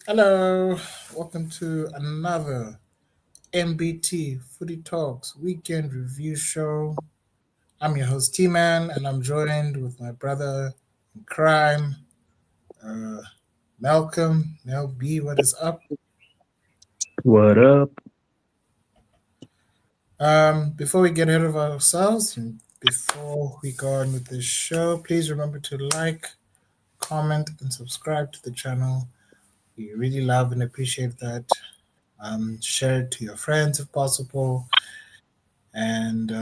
Hello, welcome to another MBT Footy Talks weekend review show. I'm your host T Man, and I'm joined with my brother in crime, uh, Malcolm. Mel B, what is up? What up? Before we get ahead of ourselves, and before we go on with this show, please remember to like, comment, and subscribe to the channel. We really love and appreciate that. Share it to your friends if possible, and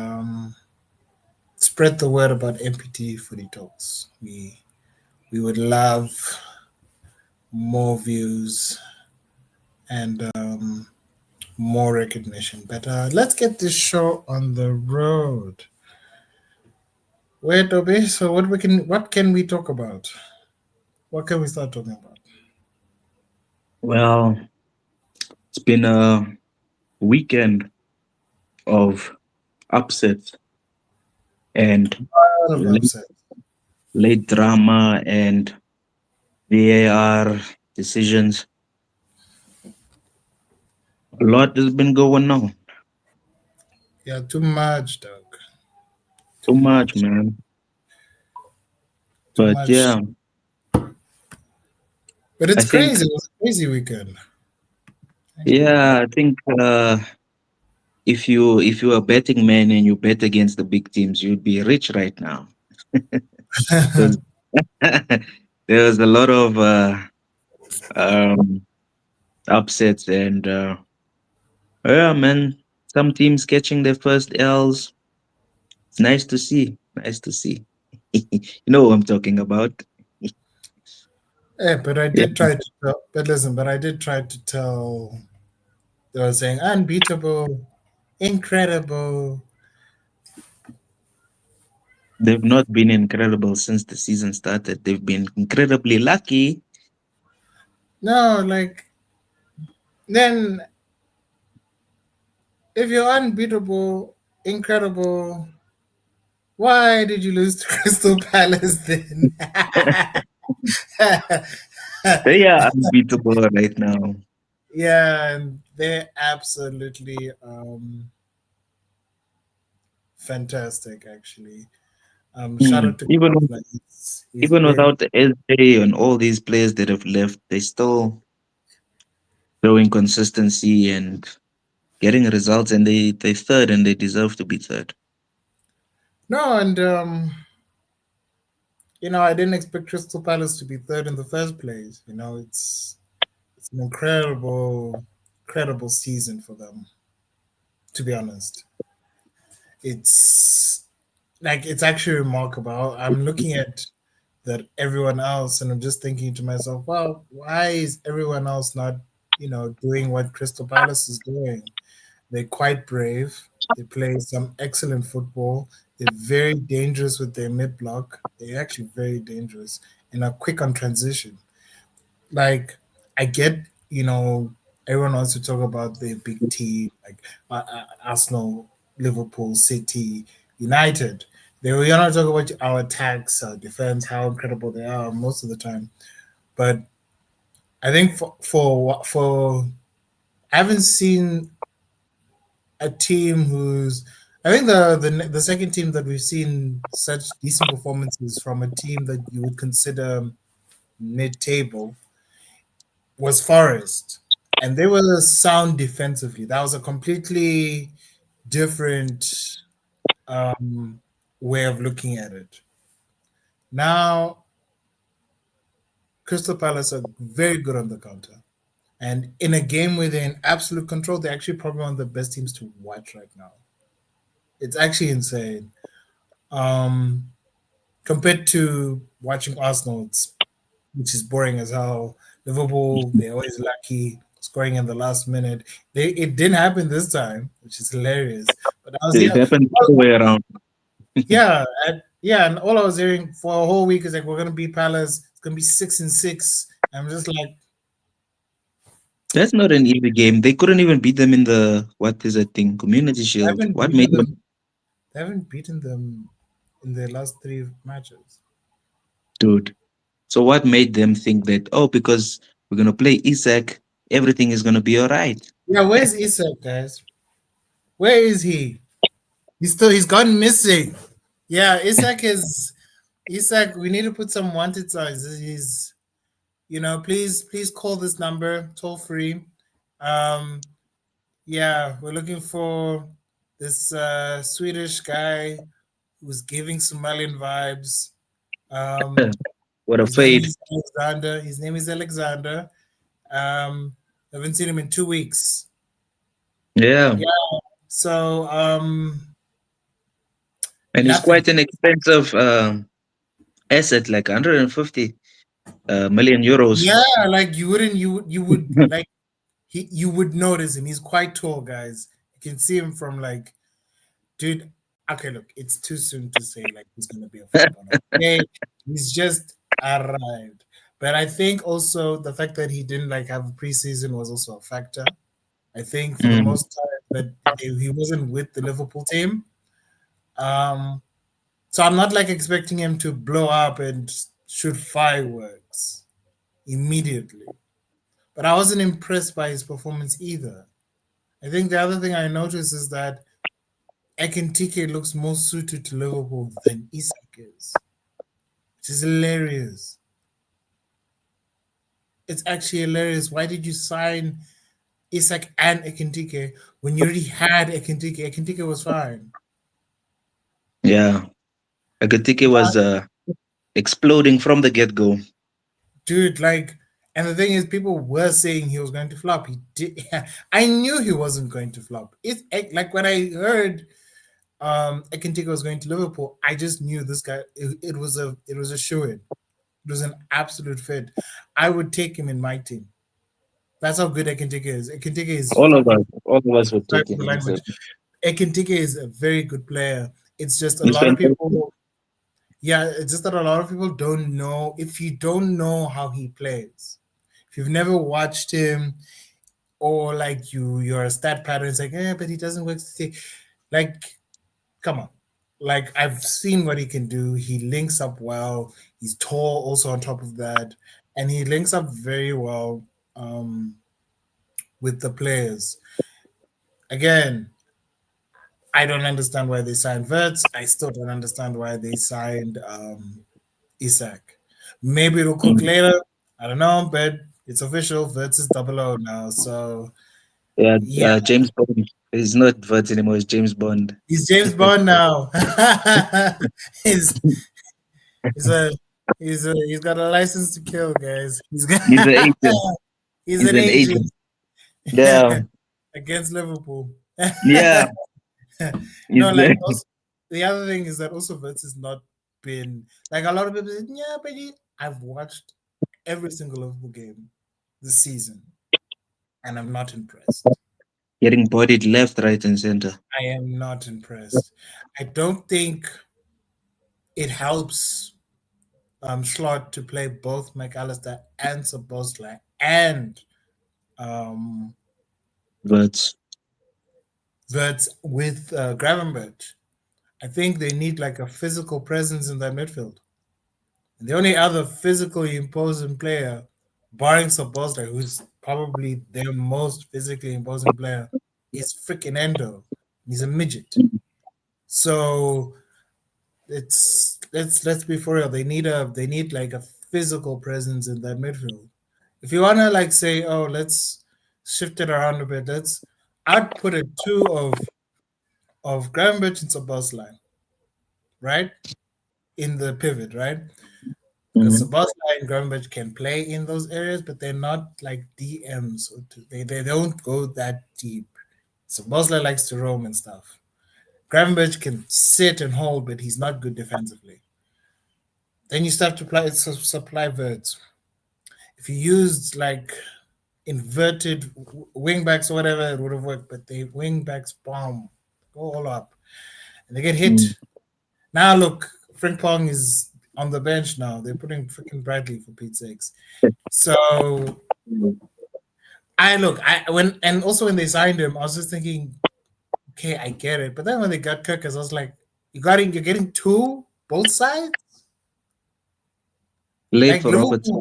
spread the word about MPT Footy Talks. We would love more views and more recognition. But let's get this show on the road. Wait, Toby. So what can we talk about? What can we start talking about? Well, it's been a weekend of upsets and A lot of late, upset. late drama and VAR decisions. A lot has been going on. Yeah, too much, Doug. Too Too much, much. man. Too But much. yeah, But I it's think, crazy. It was a crazy weekend. Actually, yeah, I think if you are a betting man and you bet against the big teams, you'd be rich right now. Because there was a lot of um, upsets and yeah, man. Some teams catching their first L's. It's nice to see. Nice to see. You know what I'm talking about. yeah, but I Yeah, did try to tell, but listen, but I did try to tell. They were saying unbeatable, incredible. they've not been incredible since the season started. They've been incredibly lucky. No, like then if you're unbeatable, incredible, why did you lose to Crystal Palace then? They are unbeatable right now. Yeah, and they're absolutely fantastic actually. Shout out to Even Klopp, like he's even very without the SJ and all these players that have left, they still showing consistency and getting results, and they third, and they deserve to be third. no, and I didn't expect Crystal Palace to be third in the first place. It's an incredible season for them. To be honest, it's it's actually remarkable. I'm looking at that everyone else, and I'm just thinking to myself, well, why is everyone else not, doing what Crystal Palace is doing? They're quite brave. They play some excellent football. They're very dangerous with their mid block. They're actually very dangerous and are quick on transition. Like I get, everyone wants to talk about the big team like Arsenal, Liverpool, City, United. We're not talking about our attacks, our defense, how incredible they are most of the time. But I think for I haven't seen a team who's I think the second team that we've seen such decent performances from a team that you would consider mid-table was Forest, and they were sound defensively. That was a completely different um, way of looking at it. Now, Crystal Palace are very good on the counter, and in a game where they're in absolute control, they're actually probably one of the best teams to watch right now. It's actually insane. Um, Compared to watching Arsenal, which is boring as hell. Liverpool, they're always lucky scoring in the last minute. It didn't happen this time, which is hilarious. But I was It yeah, happened the other way around. yeah, and all I was hearing for a whole week is like we're gonna beat Palace. It's gonna be 6-6. I'm just like That's not an easy game. They couldn't even beat them in the what is that thing? Community they Shield. haven't What beaten made them? them. They haven't beaten them in their last three matches. Dude. So what made them think that? Oh, because We're gonna play Isak. Everything is gonna be all right. Yeah, where's Isak, guys? Where is he? He's gone missing. Yeah, Isak. We need to put some wanted signs. He's please call this number toll free. Um, yeah, we're looking for this Swedish guy who's giving Somalian vibes. Um, What a his name fade. is Alexander. His name is Alexander. I haven't seen him in 2 weeks. Yeah, Yeah. So and it's nothing. quite an expensive asset, like 150 million euros. Yeah, like you would like you would notice him. He's quite tall, guys. You can see him from like, dude. Okay, look, it's too soon to say like he's gonna be a footballer. Okay, he's just arrived. But I think also the fact that he didn't like have a preseason was also a factor. I think for the Mm, most time that he wasn't with the Liverpool team. Um, so I'm not like expecting him to blow up and shoot fireworks immediately. But I wasn't impressed by his performance either. I think the other thing I noticed is that Ekintike looks more suited to Liverpool than Isak is, which is hilarious. It's actually hilarious. Why did you sign Isak and Ekintike when you already had Ekintike? Ekintike was fine. yeah, Agatike was exploding from the get go. Dude, like, and the thing is, people were saying he was going to flop. He did. I knew he wasn't going to flop. It's like when I heard Ekintike was going to Liverpool, I just knew this guy. It was a shoe in. It was an absolute fit. I would take him in my team. That's how good Ekintike is. Ekintike is fucking. All of us would Sorry take for the him. So language. Ekintike is a very good player. It's just a he's lot of fantastic. people. Yeah, it's just that a lot of people don't know. If you don't know how he plays, if you've never watched him, or like you're a stat pattern, it's like, but he doesn't work. Like, come on. Like I've seen what he can do. He links up well. He's tall also on top of that. And he links up very well um, with the players. Again, I don't understand why they signed Verts. I still don't understand why they signed Isak. Maybe it'll cook Mm. later. I don't know, but it's official. Verts is double O now. So Yeah, yeah, James Bond. He's not Vert anymore. It's James Bond. he's James Bond now. he's he's a he's got a license to kill, guys. He's an agent. He's He's an an agent agent. Yeah, against Liverpool. yeah. He's No, like also, the other thing is that also Verts has not been like a lot of people say, yeah, but I've watched every single Liverpool game this season and I'm not impressed. getting bodied left, right, and center. I am not impressed. I don't think it helps Slot to play both McAllister and Sabosla and um, But Verts with Gravenberch. I think they need like a physical presence in that midfield. And the only other physically imposing player, barring Sabosla, who's probably their most physically imposing player, is freaking Endo. He's a midget. So let's be for real. They need like a physical presence in that midfield. If you wanna like say, oh, let's shift it around a bit, I'd put a two of Gravenberch and Sabosla, right? In the pivot, right? Because mhm. Sabosla and Gravenberch can play in those areas, but they're not like DMs. They don't go that deep. Sabosla likes to roam and stuff. Gravenberch can sit and hold, but he's not good defensively. Then you start to supply verts. If you used like inverted wing backs or whatever, it would have worked. But the wing backs bomb, go all up, and they get Mm. hit. Now look, Frank Pong is on the bench now. They're putting freaking Bradley for Pete's sakes. So I look, I when and also when they signed him, I was just thinking, okay, I get it. But then when they got Kirkus, I was like, you're getting two both sides. Late Like for Liverpool, Robertson.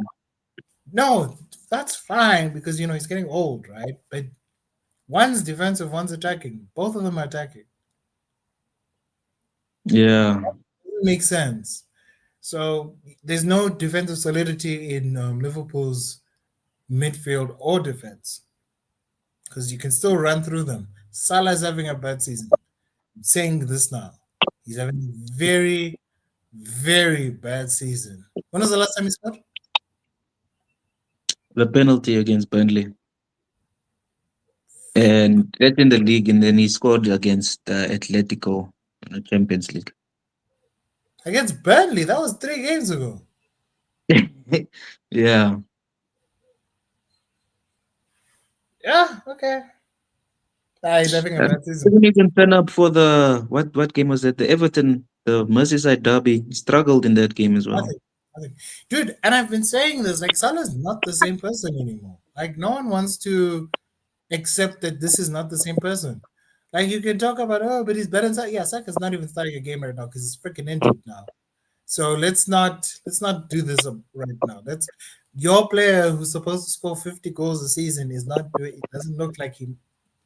no, That's fine because he's getting old, right? But one's defensive, one's attacking. Both of them are attacking. Yeah, Doesn't make sense. So there's no defensive solidity in Liverpool's midfield or defense because you can still run through them. Salah's having a bad season. I'm saying this now. He's having a very, very bad season. When was the last time he scored? the penalty against Burnley, and that's in the league, and then he scored against Atletico in the Champions League. Against Burnley. That was 3 games ago. Yeah, Yeah, okay. Ah, he's having a and bad season. didn't even turn up for the what game was that? The Everton, the Merseyside derby. He struggled in that game as well. Nothing. Nothing. Dude, and I've been saying this, like Salah's not the same person anymore. Like no one wants to accept that this is not the same person. Like you can talk about, oh, but he's better than Saka. Yeah, Saka's not even starting a game right now because he's freaking injured now. So let's not do this right now. Let's your player who's supposed to score 50 goals a season is not doing. It doesn't look like he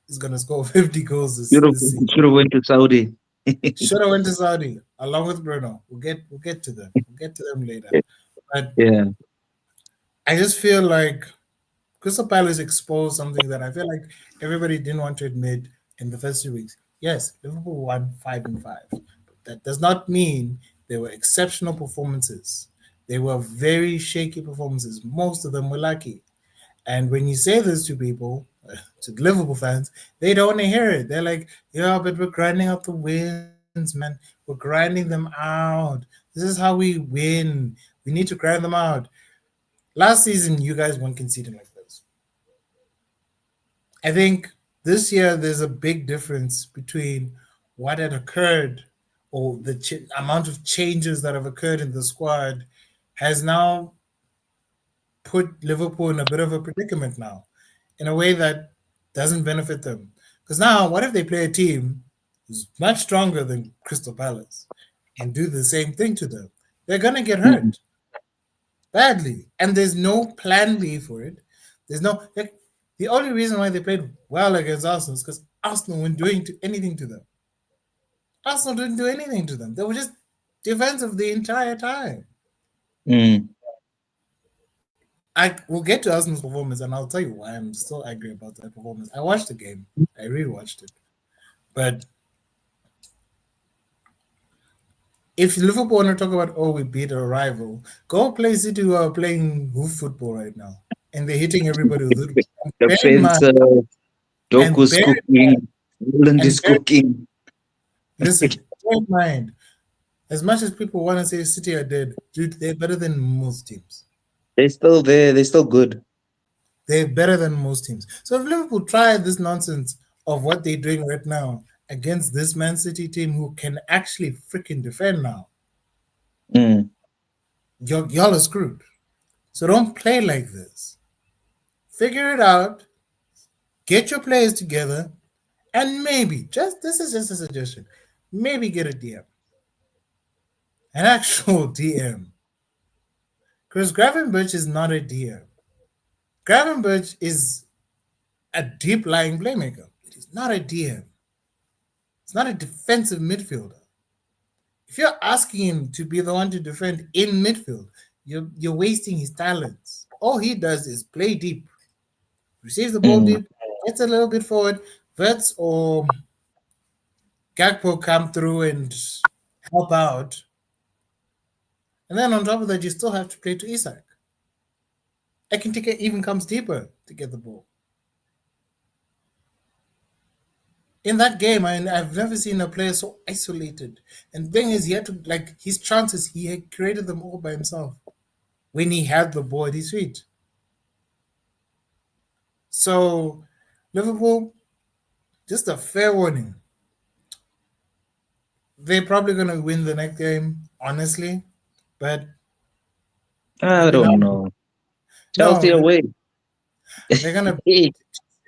is gonna score 50 goals this season. Should have went to Saudi. Should have went to Saudi along with Bruno. We'll get to them. We'll get to them later. But Yeah. I just feel like Crystal Palace exposed something that I feel like everybody didn't want to admit in the first 2 weeks. Yes, Liverpool won 5-5, but that does not mean they were exceptional performances. They were very shaky performances. Most of them were lucky. And when you say this to people, to Liverpool fans, they don't want to hear it. They're like, yeah, but we're grinding out the wins, man. We're grinding them out. This is how we win. We need to grind them out. Last season, you guys weren't conceding like this. I think this year there's a big difference between what had occurred or the amount of changes that have occurred in the squad has now put Liverpool in a bit of a predicament now in a way that doesn't benefit them. Because now, what if they play a team who's much stronger than Crystal Palace and do the same thing to them? They're going to get Mm. hurt badly. And there's no plan B for it. There's no, like, the only reason why they played well against Arsenal is because Arsenal weren't doing anything to them. Arsenal didn't do anything to them. They were just defensive the entire time. Mm. I will get to Arsenal's performance, and I'll tell you why I'm still angry about that performance. I watched the game, I rewatched it, but if Liverpool want to talk about we beat a rival, go play City who are playing hoof football right now, and they're hitting everybody with it. Bear in mind, Defense, and Doku's bear cooking, Holland and is bear. cooking. Listen, bear in mind. As much as people want to say City are dead, dude, they're better than most teams. They're still there. They're still good. They're better than most teams. So if Liverpool try this nonsense of what they're doing right now against this Man City team who can actually freaking defend now, Mm. y'all are screwed. So don't play like this. Figure it out, get your players together, and maybe, just this is just a suggestion, maybe get a DM. An actual DM. Because Gravenberch is not a DM. Gravenberch is a deep lying playmaker. It is not a DM. It's not a defensive midfielder. If you're asking him to be the one to defend in midfield, you're wasting his talents. All he does is play deep, receives the ball Mm. deep, gets a little bit forward, Verts or Gakpo come through and help out. And then on top of that, you still have to play to Isak. Ekintike even comes deeper to get the ball. In that game, I've never seen a player so isolated. And the thing is, he had to, like, his chances, he had created them all by himself when he had the ball at his feet. So, Liverpool, just a fair warning. They're probably going to win the next game, honestly. But I maybe not. don't know. Chelsea No, away. they're going to. Hey,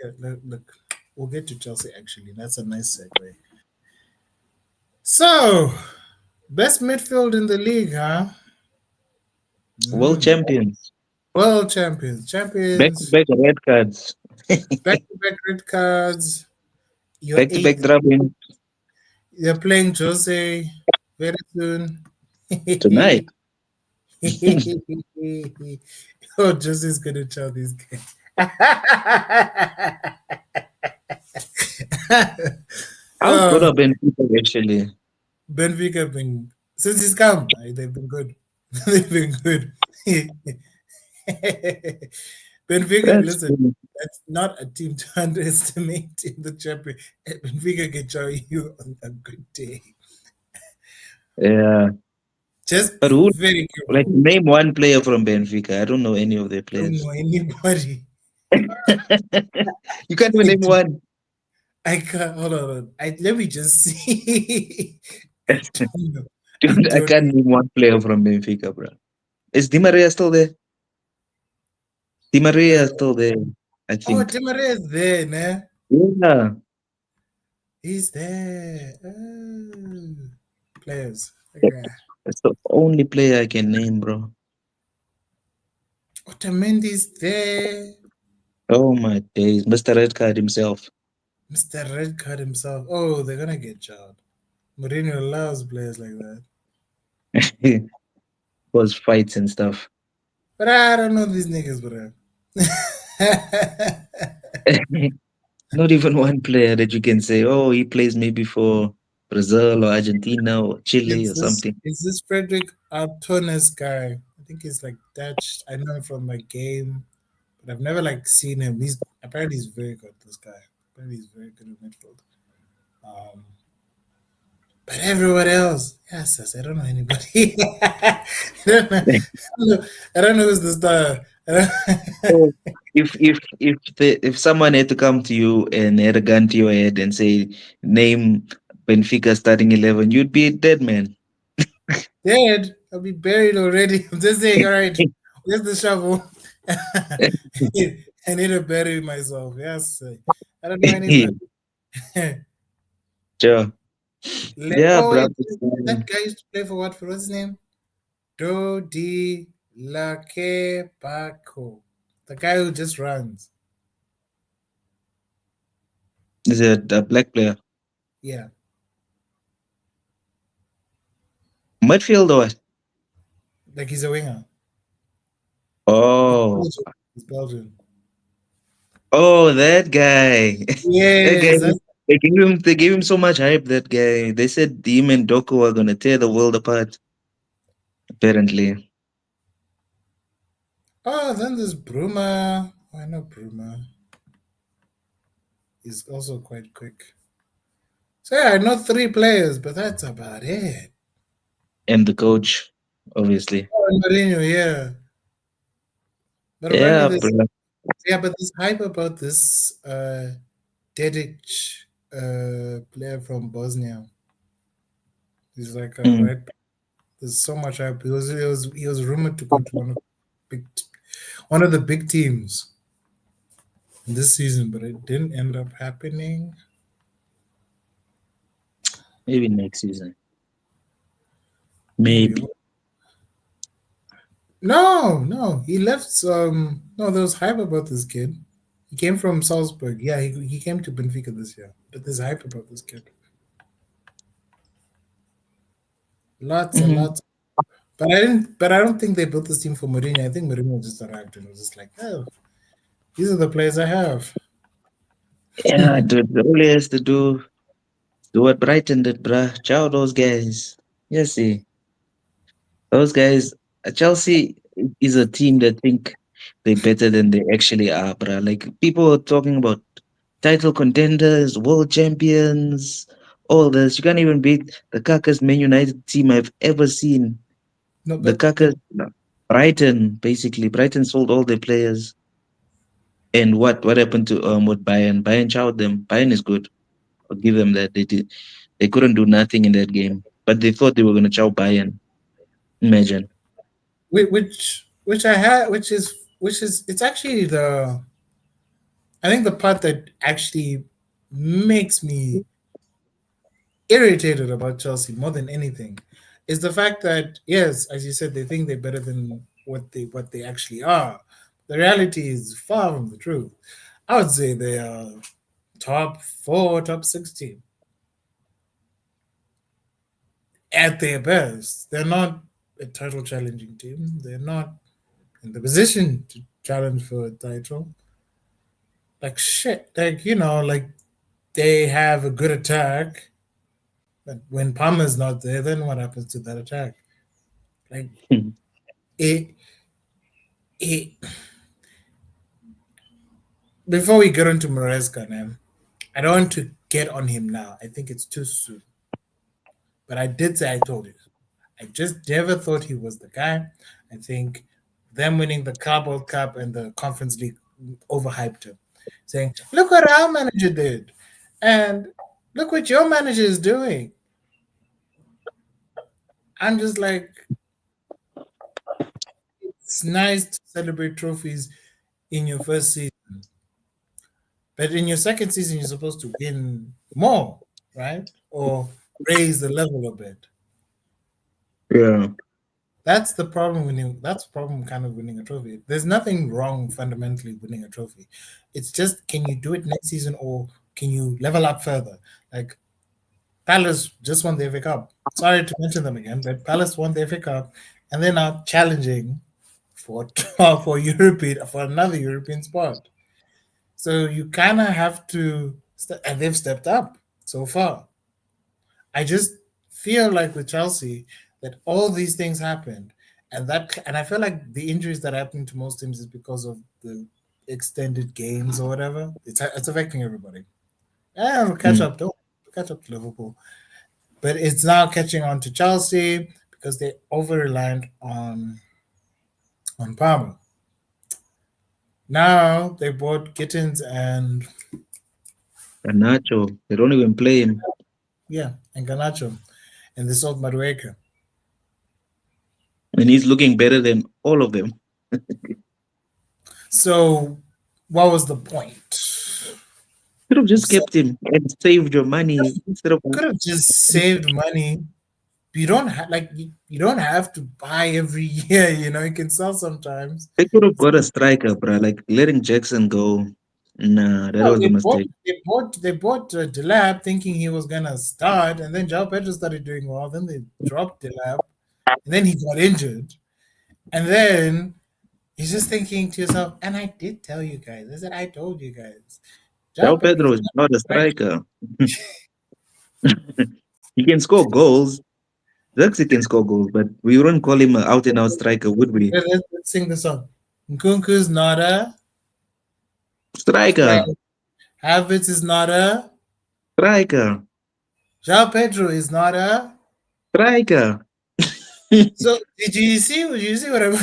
Yeah, look, we'll get to Chelsea, actually. That's a nice segue. So, best midfield in the league, huh? world Mm. champions. World champions, Back to champions, back red cards. back to back red cards. Your Back to back eighth. drubbing You're playing Jose very soon. tonight. Oh, Jose's gonna tell these guys. How good Oh, have been people actually Benfica have been since he's come. They've been good. They've been good. Benfica, that's listen, good. that's not a team to underestimate in the champion. Benfica can show you on a good day. Yeah. Just But be who very like careful. name one player from Benfica? I don't know any of their Don't players. know anybody. You can't even name one. I can't hold on. Let me just see. I don't know. I Dude, I don't can't know. name one player from Benfica, bro. Is Di Maria still there? Di Maria Uh, is still there, I oh, think. Timare is there, nah. Yeah. He's there. Oh. Players. Okay. That's the only player I can name, bro. Otamendi's there. Oh my days. Mr. Red Card himself. Mr. Red Card himself. Oh, they're gonna get John. Mourinho loves players like that. Was fights and stuff. But I don't know these niggas, bro. Not even one player that you can say, oh, he plays maybe for Brazil or Argentina or Chile or something. It's this Frederick Artones guy. I think he's like Dutch. I know him from my game, but I've never like seen him. He's apparently he's very good. This guy apparently he's very good at midfield. Um, but everyone else, yes, yes, I don't know anybody. I don't know. I don't know who's the star. So if someone had to come to you and had a gun to your head and say name Benfica starting 11, you'd be a dead man. Dead. I'll be buried already. I'm just saying. All right, where's the shovel? I need to bury myself. Yes, I don't know anybody. Sure. Yeah, Oh, bro. that guy used to play for what? For what's his name? Do Di Lake Paco. The guy who just runs. Is it a black player? Yeah. Midfield or what? Like he's a winger. He's Oh, Belgian. He's Belgian. oh, that guy. That guy. Yes. That's, They gave him so much hype. That guy. They said him and Doku are gonna tear the world apart. Apparently, oh, then there's Bruma. Oh, I know Bruma. He's also quite quick. So yeah, I know three players, but that's about it. and the coach, obviously. Oh, and Mourinho, yeah. But apparently Yeah, there's bro. yeah, but there's hype about this Dedic player from Bosnia. He's like a Mm, right. There's so much hype. He was rumored to go to big one of the big teams this season, but it didn't end up happening. maybe next season. Maybe. Maybe. No, no. He left no, there was hype about this kid. He came from Salzburg. Yeah, he came to Benfica this year. But there's hype about this kid. Lots and Mhm. lots. But I don't think they built this team for Mourinho. I think Mourinho just arrived and was just like, oh, these are the players I have. Yeah, dude. All he has to do what Brighton did, bruh. Ciao, those guys. Yes, see. Those guys, Chelsea is a team that think they're better than they actually are, bruh. Like people are talking about title contenders, world champions, all this. You can't even beat the Kakas Man United team I've ever seen. No, The but Kakas, Brighton, basically. Brighton sold all their players. And what happened to with Bayern? Bayern chowed them. Bayern is good. I'll give them that. They couldn't do nothing in that game, but they thought they were gonna chow Bayern. Imagine. which I had which is it's actually the I think the part that actually makes me irritated about Chelsea more than anything is the fact that yes, as you said, they think they're better than what they actually are. The reality is far from the truth. I would say they are top four, top 16 at their best. They're not a title challenging team. They're not in the position to challenge for a title. Like shit. Like, like they have a good attack, but when Palmer's not there, then what happens to that attack? Like it it before we get into Maresca, man, I don't want to get on him now. I think it's too soon. But I did say I told you. I just never thought he was the guy. I think them winning the Carabao Cup and the Conference League overhyped him, saying, "Look what our manager did, and look what your manager is doing." I'm just like, it's nice to celebrate trophies in your first season, but in your second season, you're supposed to win more, right? Or raise the level a bit. Yeah. That's the problem winning. That's the problem kind of winning a trophy. There's nothing wrong fundamentally winning a trophy. It's just can you do it next season or can you level up further? Like Palace just won the FA Cup. Sorry to mention them again, but Palace won the FA Cup and they're now challenging for for another European spot. So you kind of have to, and they've stepped up so far. I just feel like with Chelsea that all these things happened, and I feel like the injuries that happen to most teams is because of the extended games or whatever. It's affecting everybody. And we'll catch Mm. up. Don't catch up to Liverpool, but it's now catching on to Chelsea because they're over reliant on Palmer. Now they bought Gittins and And Nacho, they don't even play him. yeah and Ganacho, and they sold Madueke. And he's looking better than all of them. So what was the point? Could have just kept him and saved your money instead of. Could have just saved money. You don't have you don't have to buy every year. You can sell sometimes. They could have got a striker, bro. Like letting Jackson go. Nah, that No, was a mistake. they bought Delap thinking he was gonna start, and then João Pedro started doing well. Then they dropped Delap, and then he got injured, and then he's just thinking to yourself. And I did tell you guys. I said I told you guys. João João Pedro Pedro is is not not a right. striker. He can score goals. Zaxi can score goals, but we wouldn't call him an out and out striker, would we? Let's sing the song. Nkunku's not a Striker, striker. Havertz is not a. striker, João Pedro is not a. striker. So did you see what I'm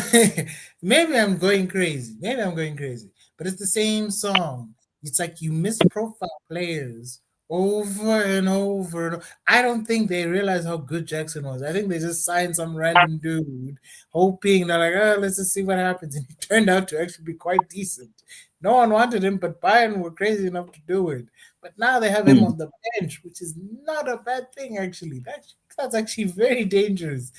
maybe I'm going crazy. Maybe I'm going crazy. But it's the same song. It's like you misprofile players over and over. I don't think they realize how good Jackson was. I think they just signed some random dude, hoping they're like, oh, let's just see what happens. And he turned out to actually be quite decent. No one wanted him, but Bayern were crazy enough to do it. But now they have him Mm, on the bench, which is not a bad thing, actually. That's actually very dangerous.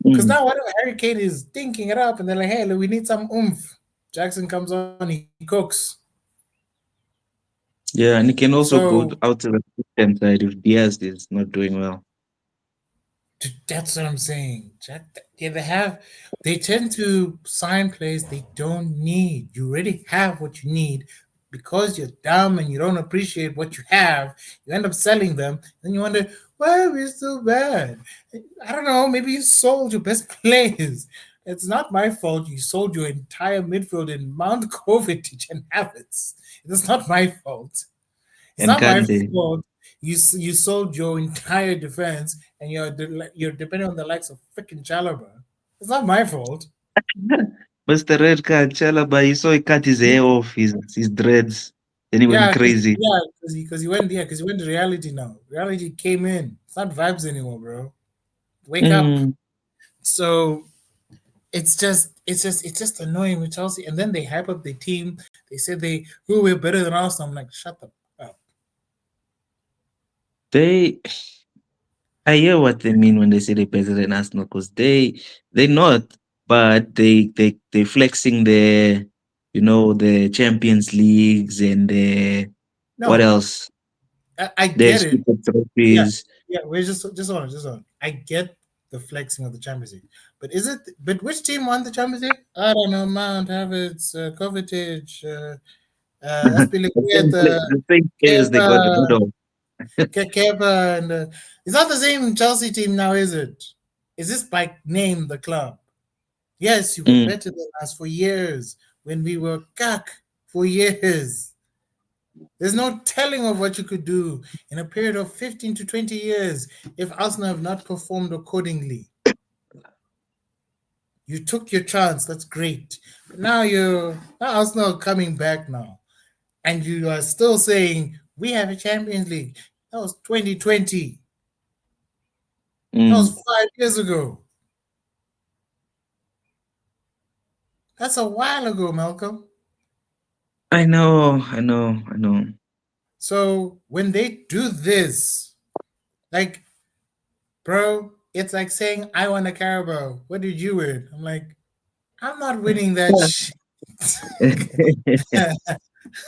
Because mm. now what if Harry Kane is thinking it up and they're like, hey, look, we need some oomph. Jackson comes on, he cooks. Yeah, and he can also So go out to the system side if Diaz is not doing well. that's what I'm saying. Yeah, they tend to sign players they don't need. You already have what you need. Because you're dumb and you don't appreciate what you have, you end up selling them. Then you wonder, why are we so bad? I don't know. Maybe you sold your best players. It's not my fault you sold your entire midfield in Mount Kovacic and Havertz. It's not my fault. It's And not my Kante. fault. You sold your entire defense and you're depending on the likes of freaking Chalobah. It's not my fault. Mr. Red Card, Chalaba, you saw he cut his hair off, his dreads. Then he went crazy. Because he went to reality now. Reality came in. It's not vibes anymore, bro. Wake up. Mm. So it's just annoying with Chelsea. And then they hype up the team. They said we're better than us. I'm like, shut the up. They, I hear what they mean when they say they're better than Arsenal because they're not. but they flexing their, the Champions Leagues and the what No, else? I Their get it. stupid Yeah, trophies. yeah. We're just on. I get the flexing of the Champions League, but is it? But which team won the Champions League? I don't know. Mount Havertz, Kovacic, Aspilicueta, The same players they got rid Kepa, of. Kepa, and it's not the same Chelsea team now, is it? Is this by name the club? Yes, you were Mm, better than us for years when we were cack for years. There's no telling of what you could do in a period of 15 to 20 years if Arsenal have not performed accordingly. You took your chance, that's great. But now Arsenal coming back now. And you are still saying we have a Champions League. That was 2020. That was mm. 5 years ago. That's a while ago, Malcolm. I know. So when they do this, like, bro, it's like saying I won a Carabao. What did you win? I'm like, I'm not winning that shit.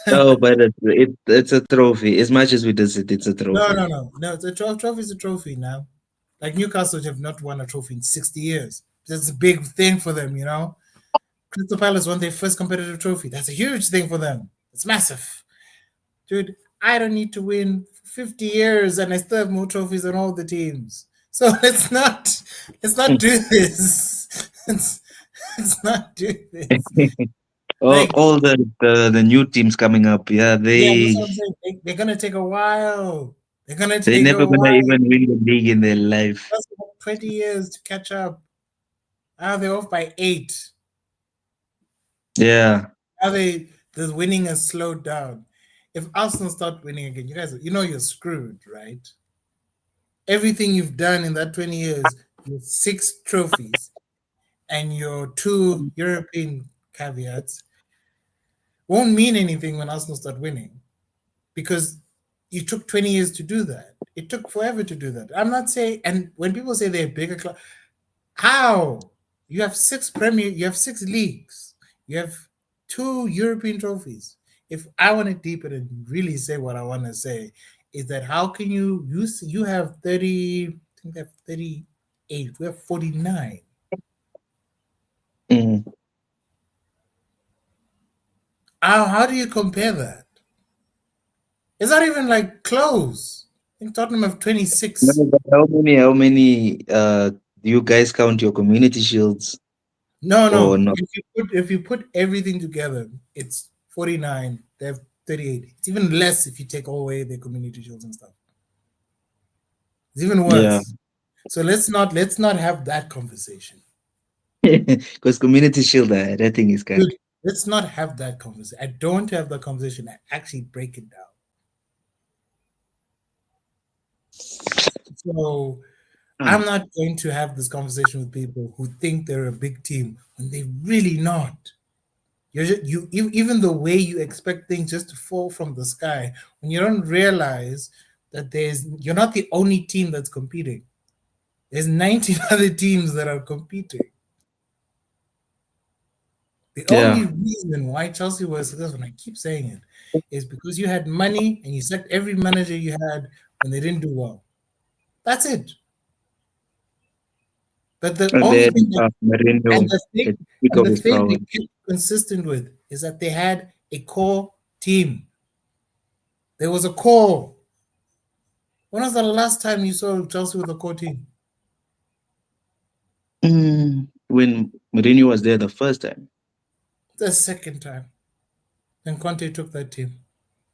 No, but it's a trophy. As much as we does it, it's a No, trophy. no, no, no. It's a trophy is a trophy now. Like Newcastle have not won a trophy in 60 years. That's a big thing for them, you know. Crystal Palace won their first competitive trophy. That's a huge thing for them. It's massive, dude. I don't need to win 50 years, and I still have more trophies than all the teams. So let's not do this. Let's not do this. all Like, all the new teams coming up, yeah, yeah, that's what I'm saying. They're gonna take a while. They're gonna they're take never a gonna while. even win the league in their life. That's about 20 years to catch up. Now they're off by 8. Yeah. Now the winning has slowed down. If Arsenal start winning again, you guys, you're screwed, right? Everything you've done in that 20 years, your 6 trophies and your 2 European caveats won't mean anything when Arsenal start winning because you took 20 years to do that. It took forever to do that. I'm not saying, and when people say they're bigger club, how? You have 6 leagues, you have 2 European trophies. If I want to deepen and really say what I want to say, is that how can you have 30, I think they have 38, we have 49. Mm. How do you compare that? It's not even like close. I think Tottenham have No, 26. but how many do you guys count your community shields No, or no. not? If you put everything together, it's 49. They have 38. It's even less if you take away their community shields and stuff. It's even Yeah. worse. So let's not have that conversation. Because community shield, that thing is Dude, cack. let's not have that conversation. I don't have that conversation. I actually break it down. So I'm Mm. not going to have this conversation with people who think they're a big team when they're really not. Even the way you expect things just to fall from the sky when you don't realize that you're not the only team that's competing. There's 19 other teams that are competing. The only Yeah. reason why Chelsea was successful, and I keep saying it, is because you had money and you sacked every manager you had when they didn't do well. That's it. But the And only then thing that and Mourinho the thing at the peak and of the his thing power. they kept consistent with is that they had a core team. There was a core. When was the last time you saw Chelsea with a core team? When Mourinho was there the first time. The second time. When Conte took that team.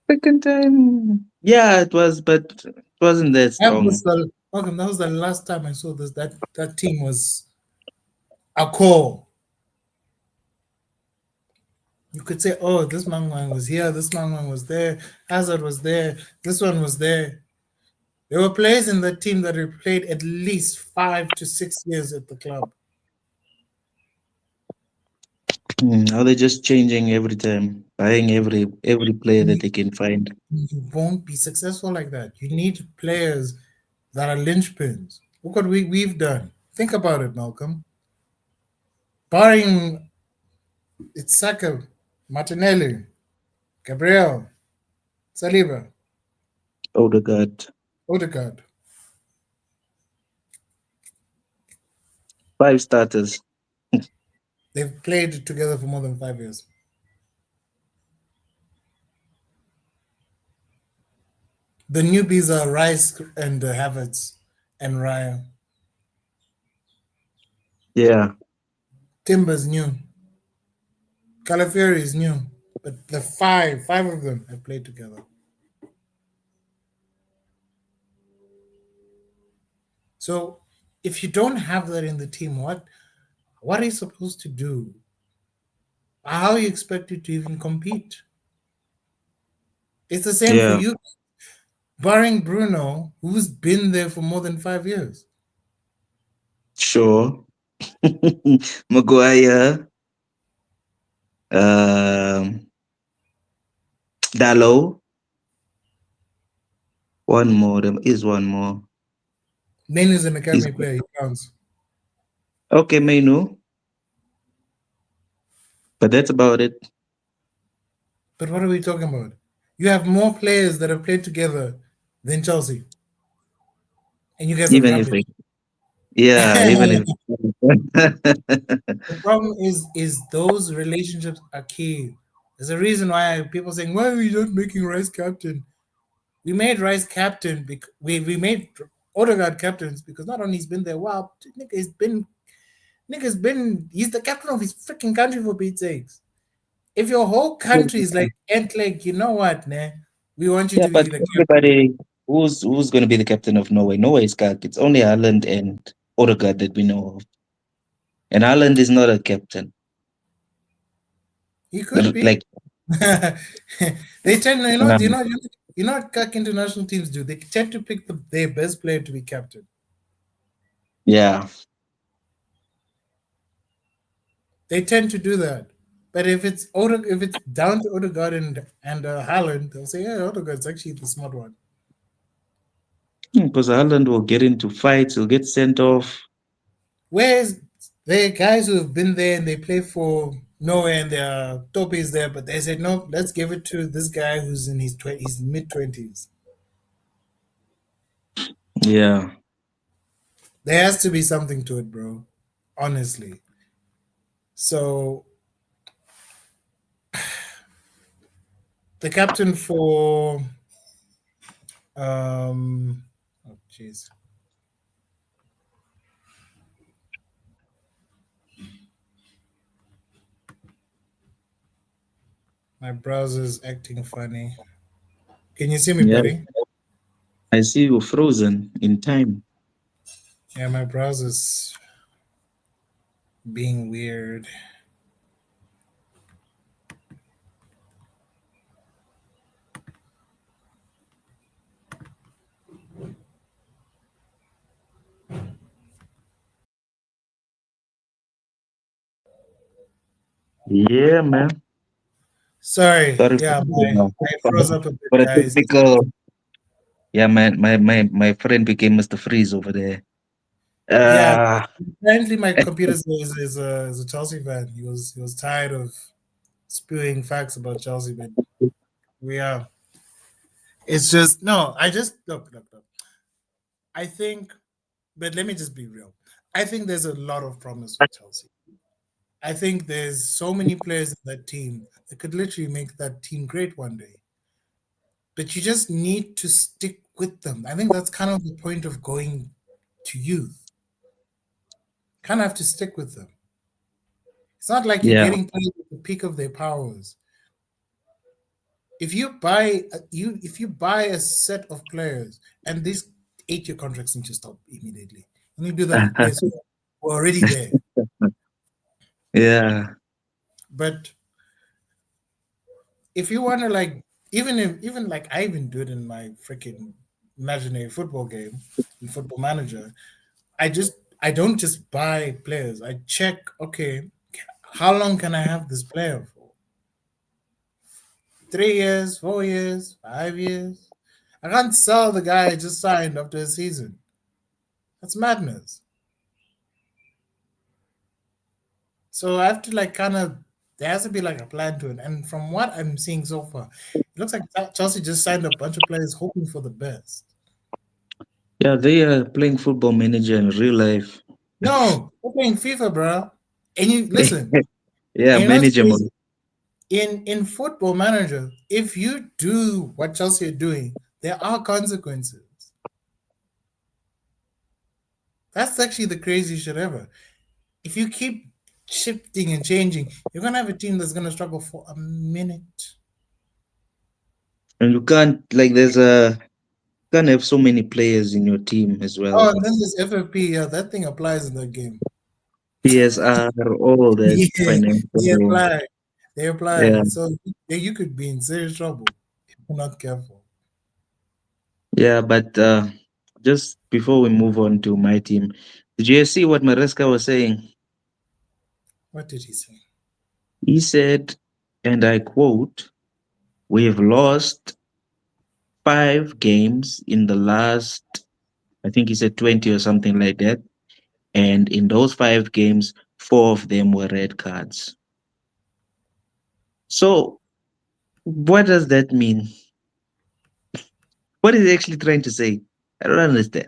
Second time, yeah, it was, but it wasn't that strong. That was the last time I saw this. That team was a core. You could say, oh, this Mangwang was here, this Mangwang was there, Hazard was there, this one was there. There were players in the team that had played at least 5 to 6 years at the club. Now they're just changing every time, buying every player that You, they can find. you won't be successful like that. You need players that are linchpins. Look what we've done. Think about it, Malcolm. Barring it's Saka, Martinelli, Gabriel, Saliba, Odegaard. Odegaard. Five starters. They've played together for more than 5 years. The newbies are Rice and Havertz and Raya. Yeah, Timber's new. Calafiori is new. But the five of them have played together. So if you don't have that in the team, what are you supposed to do? How are you expected to even compete? It's the same for yeah, you, barring Bruno, who's been there for more than 5 years. sure. Maguire, um, Dallo, one more. There is one more. Main is an Is academy player, he counts. okay, Mainu, but that's about it. But what are we talking about? You have more players that have played together than Chelsea, and you guys are Even if rubbish. it, yeah, even if. The problem is those relationships are key. There's a reason why people saying, "Why are we not making Rice captain?" We made Rice captain because we made Odegaard captains because not only he's been there, wow, he's the captain of his freaking country for Pete's sakes. If your whole country is like ant like, you know what, nah, we want you Yeah, to but be the captain. everybody, who's going to be the captain of Norway? Norway's got it's only Ireland and Odegaard that we know of, and Ireland is not a captain. He could be. Like, They tend, um, you know what CAC international teams do? They tend to pick their best player to be captain. yeah, They tend to do that. But if it's down to Odegaard and Haaland, they'll say, yeah, Odegaard's actually the smart one. because Ireland will get into fights, he'll get sent off. Whereas there are guys who have been there and they play for Norway and their top is there, but they said no, let's give it to this guy who's in his mid 20s. Yeah, There has to be something to it, bro. Honestly. So the captain for oh jeez. My browser's acting funny. Can you see me, yeah. buddy? I see you frozen in time. Yeah, my browser's being weird. Yeah, man. Sorry. Sorry Yeah, I for froze up a bit, for the guys. technical. Yeah, my friend became Mr. Freeze over there. Yeah, Uh apparently my computer is a Chelsea fan. He was tired of spewing facts about Chelsea, but we are. It's just no. I just look. I think, but let me just be real. I think there's a lot of promise with Chelsea. I think there's so many players in that team that could literally make that team great one day. But you just need to stick with them. I think that's kind of the point of going to youth. Kind of have to stick with them. It's not like you're yeah, getting players at the peak of their powers. If you buy a set of players and these 8-year contracts need to stop immediately. And you do that for players who are already there. yeah, But if you want to like even like I even do it in my freaking imaginary football game in football manager, I don't just buy players. I check, okay, how long can I have this player for? 3 years, 4 years, 5 years. I can't sell the guy I just signed after a season. 'Season. 'That's madness. So I have to like kind of there has to be like a plan to it. And from what I'm seeing so far, it looks like Chelsea just signed a bunch of players hoping for the best. Yeah, they are playing football manager in real life. No, we're playing FIFA, bro. And you listen, Yeah, and you know what's manager crazy? mode. In Football Manager, if you do what Chelsea are doing, there are consequences. That's actually the craziest shit ever. If you keep shifting and changing, you're gonna have a team that's gonna struggle for a minute. And you can't like there's a can't have so many players in your team as Oh, well. and then this FFP, yeah, that thing applies in that game. PSR, all that Yeah, they financial. apply. They Yeah, apply. So yeah, you could be in serious trouble if you're not careful. yeah. But just before we move on to my team, did you see what Maresca was saying? What did he say? He said, and I quote, "We've lost 5 games in the last, I think he said 20 or something like that. And in those 5 games, 4 of them were red cards." So, what does that mean? What is he actually trying to say? I don't understand.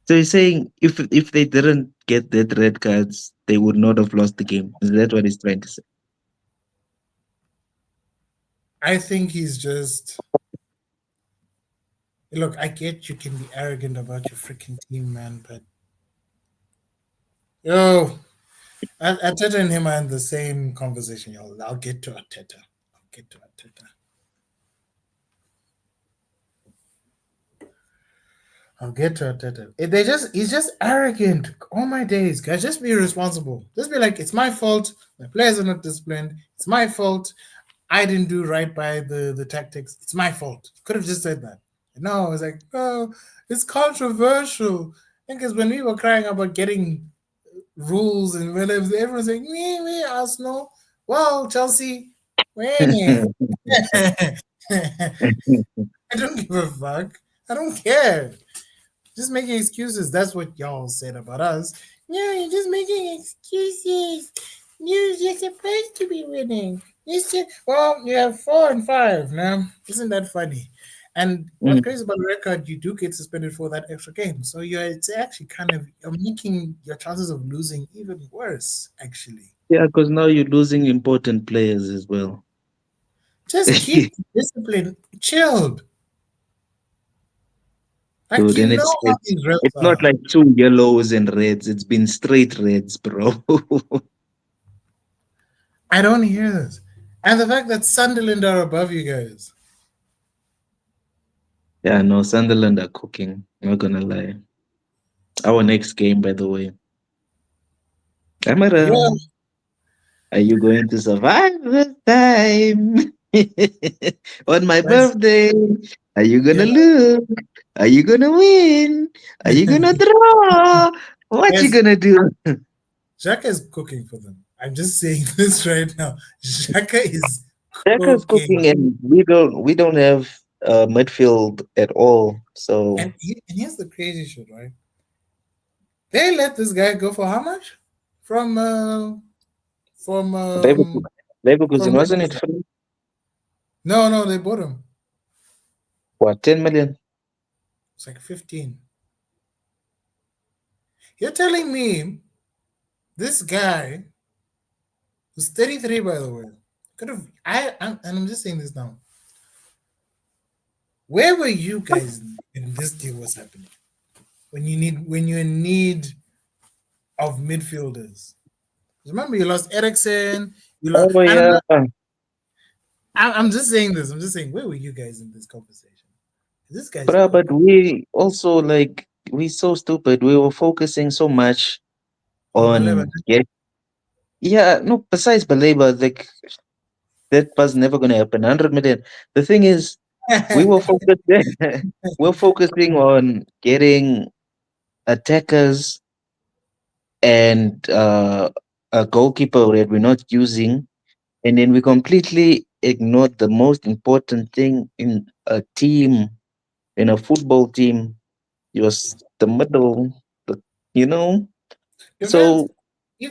So he's saying if they didn't get that red cards, they would not have lost the game. Is that what he's trying to say? I think he's just look. I get you can be arrogant about your freaking team, man, but yo, Ateta and him are in the same conversation, yo. I'll get to Ateta. I'll get to Ateta. I'll get to Ateta. They just he's just arrogant. All my days, guys. Just be responsible. Just be like, it's my fault. My players are not disciplined. It's my fault. I didn't do right by the tactics. It's my fault. Could have just said that. No, it's like, oh, it's controversial. Because when we were crying about getting rules and when everyone's like, me, Arsenal. Well, Chelsea, meh. I don't give a fuck. I don't care. Just making excuses. That's what y'all said about us. No, you're just making excuses. You're supposed to be winning. Well, you have 4 and 5 now. Isn't that funny? And what's Mm. crazy about the record, you do get suspended for that extra game. So it's actually kind of you're making your chances of losing even worse. Actually, Yeah, because now you're losing important players as well. just keep discipline, chilled. Like Dude, you and know how these refs it's not are. like two yellows and reds. It's been straight reds, bro. I don't hear this, and the fact that Sunderland are above you guys. Yeah, no, Sunderland are cooking. Not gonna lie. Our next game, by the way. Yeah, Amorim, are you going to survive this time? On my that's birthday, are you yeah. gonna lose? Are you gonna win? Are you gonna draw? What you Guys, gonna do? Xhaka is cooking for them. I'm just saying this right now. Xhaka is Xhaka's cooking, cooking, and we don't have midfield at all. So and here's the crazy shit, right? They let this guy go for how much? From from um Leverkusen, Leverkusen from wasn't it Leverkusen. free? No, they bought him. What, 10 million? It's like 15. You're telling me this guy who's 33, by the way, could have and I'm just saying this now. Where were you guys when this deal was happening? When you're in need of midfielders. Remember, you lost Ericsson. You lost, Oh and yeah, I'm just saying this. I'm just saying, where were you guys in this conversation? This guy's bruh, but cooking. we also like we so stupid. We were focusing so much On Baleba. on yeah, no, besides Baleba, like that was never gonna happen. 100 million. The thing is, we were focused we're focusing on getting attackers and a goalkeeper that we're not using, and then we completely ignored the most important thing in a team, in a football team. It was the middle, the, you know. Defense. So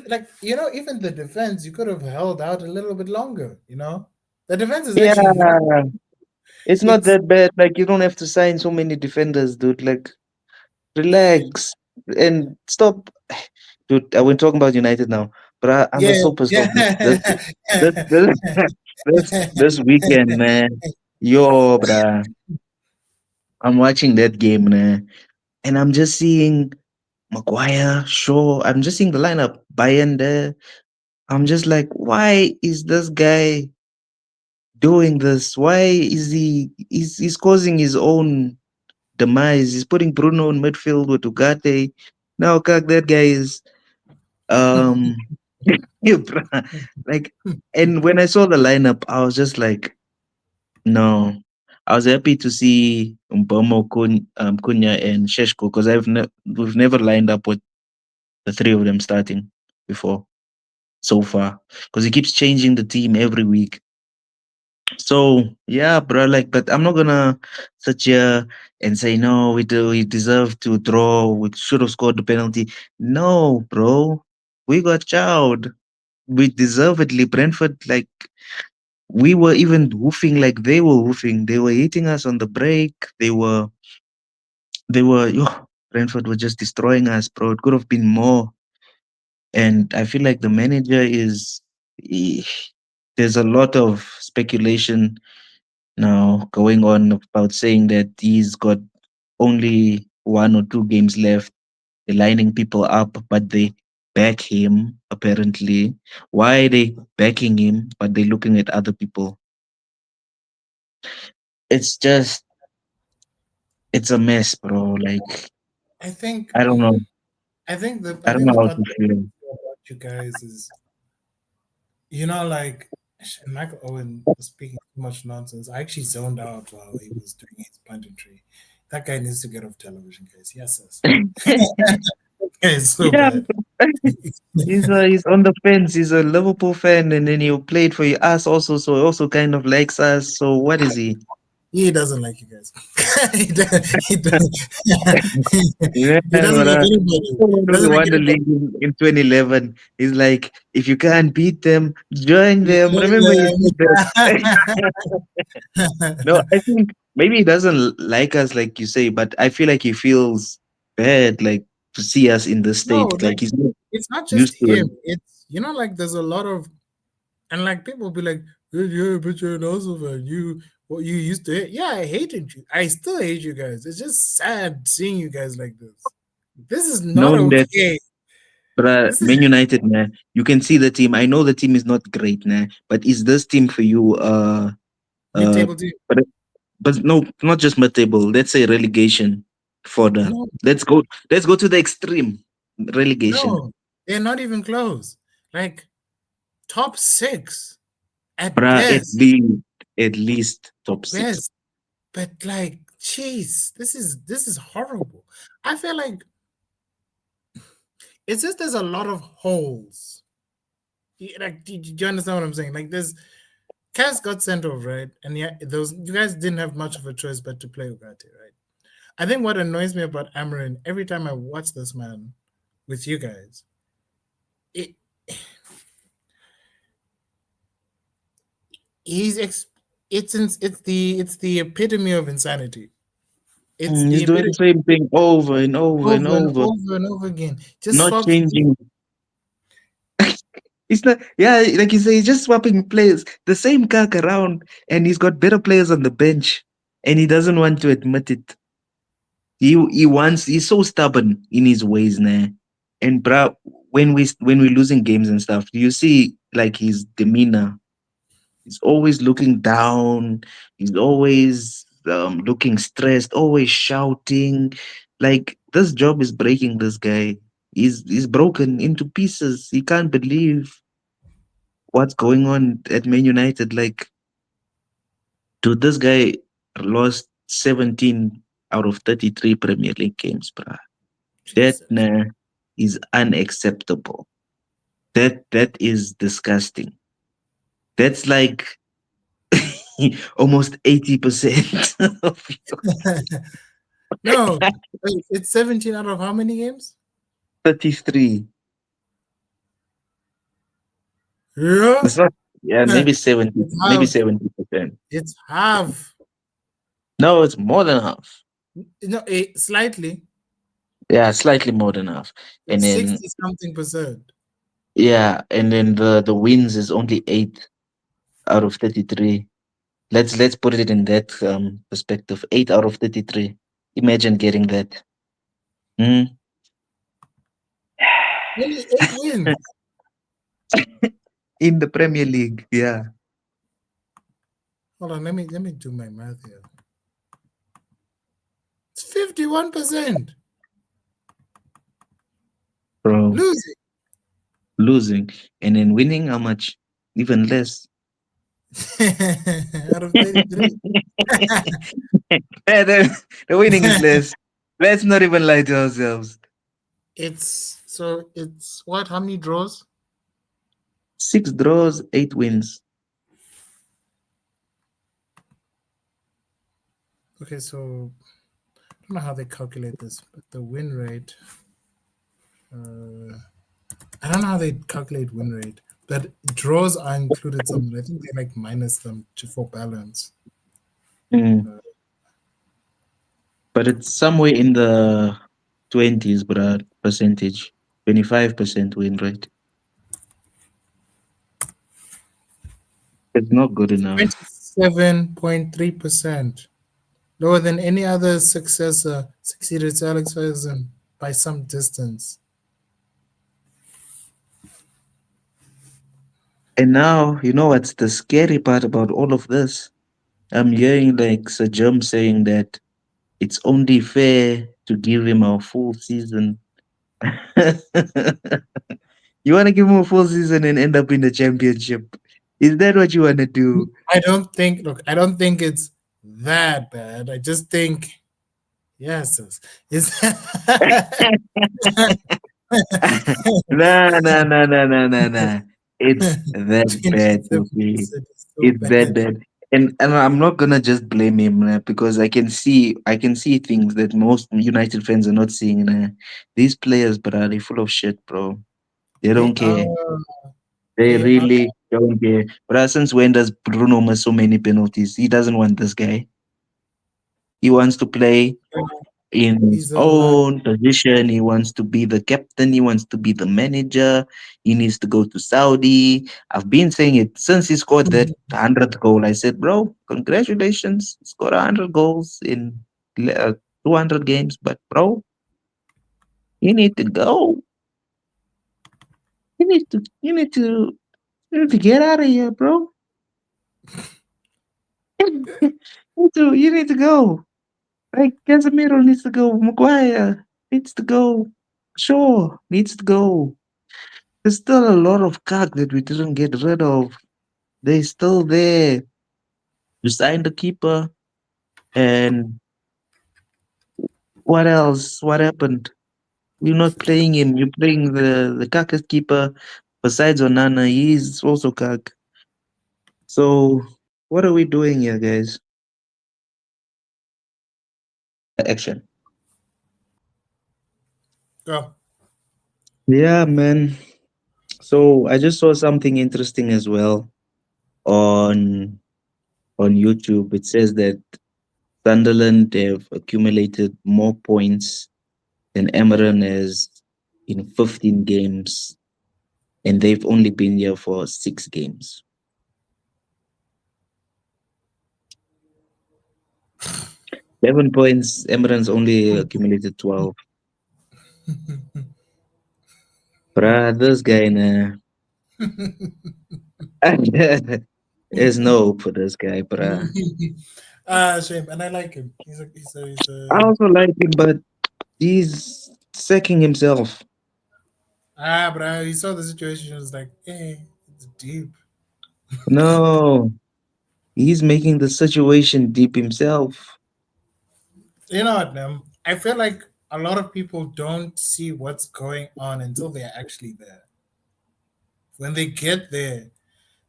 like even the defense, you could have held out a little bit longer. The defense is actually not. Yeah, it's not It's that bad. Like you don't have to sign so many defenders, dude. Like relax and stop. Dude, we're talking about United now, but I'm yeah, just so pissed off. This, yeah. this, this, this weekend, man. Yo, bruh. I'm watching that game, man, and I'm just seeing Maguire, Shaw. I'm just seeing the lineup, Bayern there. I'm just like, why is this guy doing this? Why is he's causing his own demise? He's putting Bruno in midfield with Ugarte. Now, Kak, that guy is um yeah, bruh. Like, and when I saw the lineup, I was just like, no. I was happy to see Cunha, and Sheshko because we've never lined up with the three of them starting before so far because he keeps changing the team every week. So yeah, bro. Like, but I'm not gonna sit here and say no. We deserve to draw. We should have scored the penalty. No, bro. We got chowed. We deservedly. Brentford, like we were even woofing like they were woofing. They were hitting us on the break. Yo, Brentford was just destroying us, bro. It could have been more. And I feel like the manager is. eh, There's a lot of speculation now going on about saying that he's got only 1 or 2 games left. They're lining people up, but they back him apparently. Why are they backing him, but they're looking at other people? It's just, it's a mess, bro. Like, I think I don't know. I I don't think know the how part to feel. about you guys is like Michael Owen was speaking too much nonsense. I actually zoned out while he was doing his punditry. That guy needs to get off television, guys. Yes, yes. It's so Yeah, bad. he's on the fence. He's a Liverpool fan, and then he played for us also, so he also kind of likes us. So what is he? He doesn't like you guys. Yeah, He doesn't like brother. anybody. When we Doesn't like won the anybody. league in 2011, he's like, if you can't beat them, join You them. Remember, he said that. know No, them. I think maybe he doesn't like us, like you say, but I feel like he feels bad, like to see us in this No, state. like Like he's not it's not just used to it. him. It's like there's a lot of and like people be like, "Hey, yeah, but you're an Arsenal fan. What you used to hate." Yeah, I hated you. I still hate you guys. It's just sad seeing you guys like this. This is not Knowing that, okay. This is Man United, man, you can see the team. I know the team is not great, man, but is this team for you? Uh, mid-table team. but no, not just mid-table. Let's say relegation further. No, Let's go. Let's go to the extreme relegation, no, they're not even close. Like top six at bruh. best. At least top six. Best. But like, jeez, this is horrible. I feel like it's just there's a lot of holes. Like, do you understand what I'm saying? Like, Cass got sent off, right? And yeah, those you guys didn't have much of a choice but to play Ugarte, right? I think what annoys me about Amarin every time I watch this man with you guys, it he's ex, it's the epitome of insanity. It's He's the doing the epitome same thing over and over and over and over, over and over again. Just not swaps. changing. It's not, yeah, like you say, he's just swapping players, the same cack around, and he's got better players on the bench, and he doesn't want to admit it. He's so stubborn in his ways, nah. And bruh, when we're losing games and stuff, do you see like his demeanor? He's always looking down. He's always looking stressed, always shouting. Like this job is breaking this guy. He's broken into pieces. He can't believe what's going on at Man United. Like, dude, this guy lost 17 out of 33 Premier League games, bruh. That Jesus. nah, is unacceptable. That is disgusting. That's like almost 80% of No, wait, it's 17 out of how many games? 33. Yeah. It's not. Yeah, maybe 70, It's maybe half. 70%. It's half. No, it's more than half. No, slightly. Yeah, slightly more than half. And It's then 60 something percent. yeah, and then the wins is only 8 out of 33. Let's put it in that perspective. 8 out of 33. Imagine getting that. Mm. Only 8 wins. In the Premier League, yeah, Hold on, let me do my math here. It's 51% bro. losing. Losing and then winning, how much? Even less. Out of 33. Yeah, the winning is less. Let's not even lie to ourselves. It's what? How many draws? 6 draws, 8 wins. Okay, so I don't know how they calculate this, but the win rate. Uh, I don't know how they calculate win rate, but draws are included somewhere. I think they like minus them for balance. Mm. Uh, But it's somewhere in the 20s, but percentage. 25% win rate. It's not good it's enough. 27.3%, lower than any other successor succeeded to Alex Ferguson by some distance. And now, you know what's the scary part about all of this? I'm hearing like Sir Jim saying that it's only fair to give him a full season. You want to give him a full season and end up in the championship? Is that what you want to do? I don't think it's that bad. I just think, yes, it's Nah, nah, nah, nah, nah, nah, nah. It's that bad, okay? 27% is so It's that bad. bad. And I'm not gonna just blame him because I can see things that most United fans are not seeing. These players, bro, they full of shit, bro. They They don't are care. They they are really don't care. But since when does Bruno miss so many penalties? He doesn't want this guy. He wants to play in his he's a lot. own position. He wants to be the captain. He wants to be the manager. He needs to go to Saudi. I've been saying it since he scored that 100th goal. I said, bro, congratulations. He scored 100 goals in 200 games. But, bro, you need to go. You need to, you need to, you need to get out of here, bro. You need to go. Like Casemiro needs to go. Maguire needs to go. Shaw needs to go. There's still a lot of cock that we didn't get rid of. They're still there. You signed the keeper, and what else? What happened? You're not playing him. You're playing the Kaka's keeper. Besides Onana, he's also cock. So what are we doing here, guys? Action. Go. Yeah, man. So I just saw something interesting as well on YouTube. It says that Sunderland have accumulated more points than Emery has in 15 games, and they've only been here for 6 games. 7 points, Emery's only accumulated 12. Bruh, this guy, nah. There's no hope for this guy, bruh. Shame, and I like him. He's I a also like him, but he's sacking himself. bro. He saw the situation. He was like, it's deep. No, he's making the situation deep himself. You know what, man? I feel like a lot of people don't see what's going on until they're actually there. When they get there,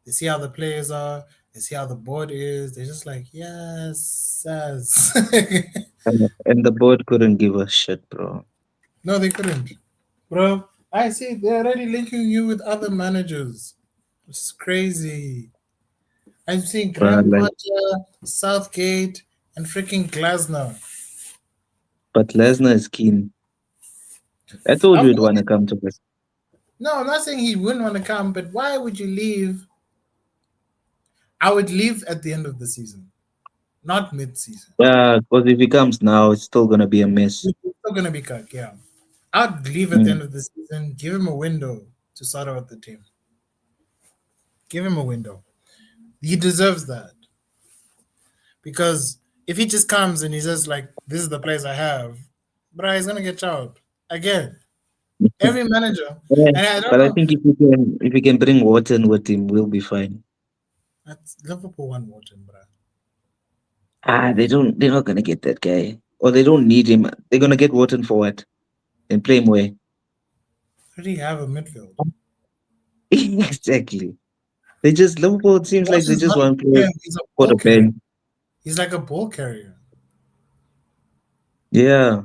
they see how the players are, they see how the board is. They're just like, yes, yes. And the board couldn't give a shit, bro. No, they couldn't, bro. I see they're already linking you with other managers. It's crazy. I'm seeing But Graham like, Potter, Southgate, and freaking Glasner. but Lesnar is keen. I told Of you he'd want course, to come to this. no, I'm not saying he wouldn't want to come, but why would you leave? I would leave at the end of the season, not mid-season. Yeah, because if he comes now, it's still gonna be a mess. It's still gonna be cut, yeah. I'd leave at the Mm. end of the season. Give him a window to sort out the team. Give him a window. He deserves that because if he just comes and he says like, "This is the place I have," but he's gonna get out again. Every manager, Yeah, and I don't but I know. think if we can bring Wharton with him, we'll be fine. That's Liverpool won Wharton, bro. They're not gonna get that guy. Or they don't need him. They're gonna get Wharton for what? And play him where? Already have a midfield. Exactly. They just Liverpool, it seems like Walsh they is just not want yeah, players he's a for ball the carrier. bench. He's like a ball carrier. Yeah.